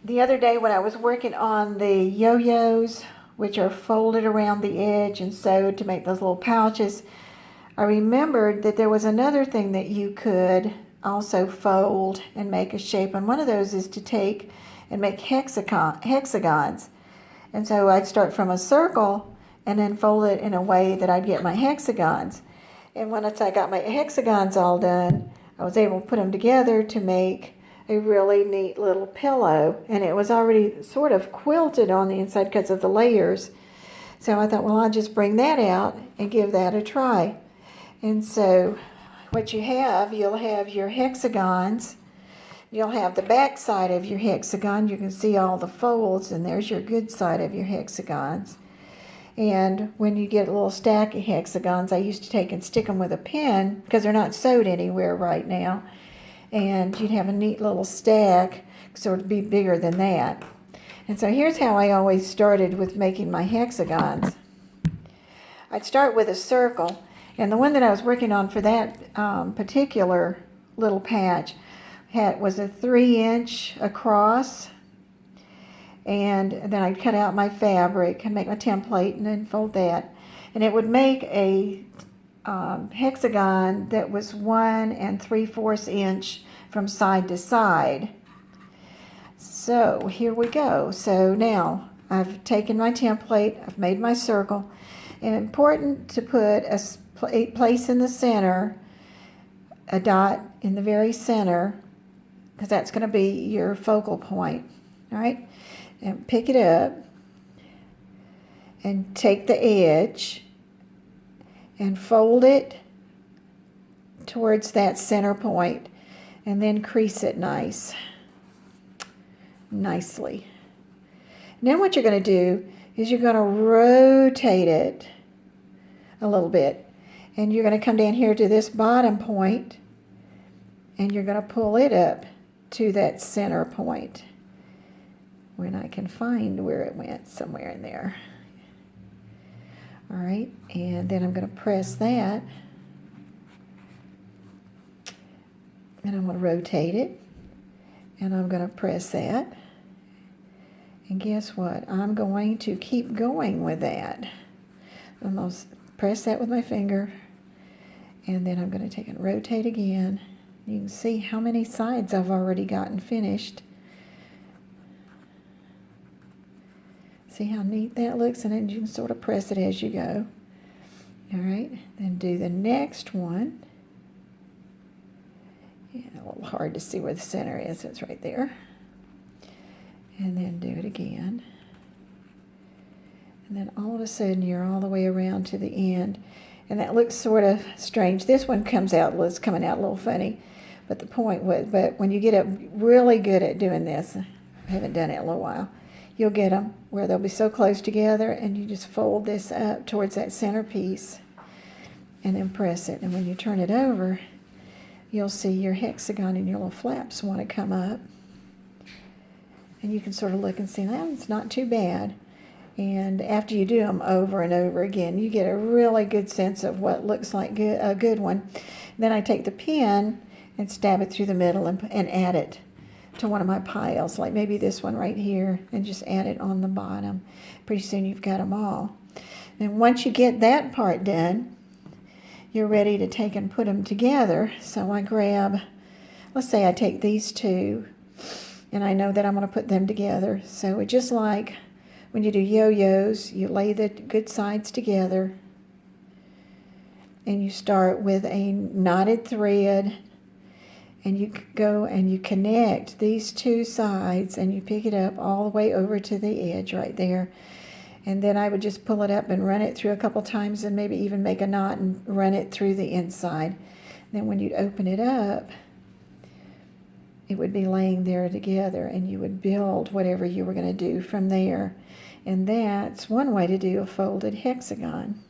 The other day when I was working on the yo-yos, which are folded around the edge and sewed to make those little pouches, I remembered that there was another thing that you could also fold and make a shape. And one of those is to take and make hexagons. And so I'd start from a circle and then fold it in a way that I'd get my hexagons. And once I got my hexagons all done, I was able to put them together to make a really neat little pillow. And it was already sort of quilted on the inside because of the layers. So I thought, well, I'll just bring that out and give that a try. And so what you'll have your hexagons. You'll have the back side of your hexagon. You can see all the folds, and there's your good side of your hexagons. And when you get a little stack of hexagons, I used to take and stick them with a pin because they're not sewed anywhere right now. And you'd have a neat little stack, sort of be bigger than that. And so here's how I always started with making my hexagons. I'd start with a circle, and the one that I was working on for that particular little patch was a 3-inch across, and then I'd cut out my fabric and make my template and then fold that, and it would make a hexagon that was 1 3/4 inch from side to side. So here we go. So now I've taken my template, I've made my circle, and important to put a place in the center, a dot in the very center, because that's going to be your focal point. All right, and pick it up and take the edge and fold it towards that center point, and then crease it nicely. And then what you're going to do is you're going to rotate it a little bit, and you're going to come down here to this bottom point, and you're going to pull it up to that center point. When I can find where it went, somewhere in there. All right, and then I'm going to press that, and I'm going to rotate it, and I'm going to press that, and guess what? I'm going to keep going with that. I'm going to press that with my finger, and then I'm going to take and rotate again. You can see how many sides I've already gotten finished. See how neat that looks? And then you can sort of press it as you go. All right, then do the next one. Yeah, a little hard to see where the center is. It's right there. And then do it again. And then all of a sudden you're all the way around to the end. And that looks sort of strange. This one coming out a little funny. But the point was, but when you get up really good at doing this, I haven't done it in a little while, you'll get them where they'll be so close together, and you just fold this up towards that center piece and then press it. And when you turn it over, you'll see your hexagon and your little flaps want to come up. And you can sort of look and see, that it's not too bad. And after you do them over and over again, you get a really good sense of what looks like a good one. Then I take the pin and stab it through the middle and add it to one of my piles, like maybe this one right here, and just add it on the bottom. Pretty soon you've got them all. And once you get that part done, you're ready to take and put them together. So I grab, let's say I take these two, and I know that I'm going to put them together. So it's just like when you do yo-yos, you lay the good sides together, and you start with a knotted thread, and you go and you connect these two sides, and you pick it up all the way over to the edge right there. And then I would just pull it up and run it through a couple times, and maybe even make a knot and run it through the inside. Then when you'd open it up, it would be laying there together, and you would build whatever you were going to do from there. And that's one way to do a folded hexagon.